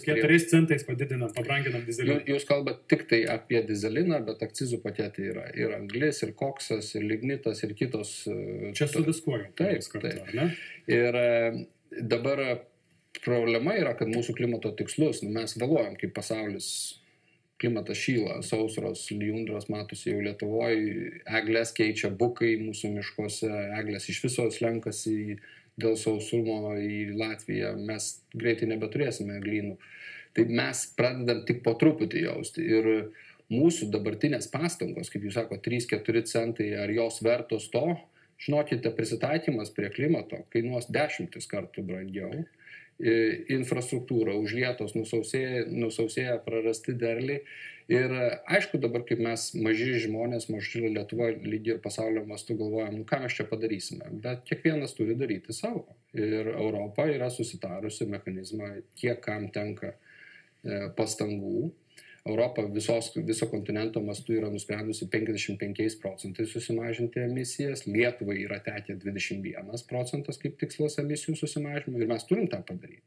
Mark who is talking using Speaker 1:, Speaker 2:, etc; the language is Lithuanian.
Speaker 1: 4 centais padidinam, pabranginam dizeliną.
Speaker 2: Jūs kalbate tik tai apie dizeliną, bet akcizų pakete yra ir anglis, ir koksas, ir lignitas, ir kitos.
Speaker 1: Čia su viskuo jau.
Speaker 2: Taip,
Speaker 1: kartu, ne?
Speaker 2: Ir dabar problema yra, kad mūsų klimato tikslus, mes vėluojam, kaip pasaulis klimatas šyla, sausros, lijundros matosi jau Lietuvoje, eglės keičia bukai mūsų miškuose, eglės iš viso slenkasi dėl sausumo į Latviją, mes greitai nebeturėsime eglynų. Tai mes pradedam tik po truputį jausti ir mūsų dabartinės pastangos, kaip jūs sako, 3-4 centai, ar jos vertos to, žinokite, prisitaikymas prie klimato kainuos 10 kartų brangiau. Infrastruktūra užlietos, nusausėja, prarasti derliai. Ir aišku, dabar kaip mes maži žmonės, maži Lietuva, lygiai ir pasaulio mastu galvojam, ką mes čia padarysime. Bet kiekvienas turi daryti savo. Ir Europa yra susitarusi mechanizmą, kiek kam tenka pastangų. Europa viso kontinento mastu yra nusprendusi 55% susimažinti emisijas, Lietuvai yra tekę 21% kaip tikslas emisijų susimažinimo ir mes turim tą padaryti.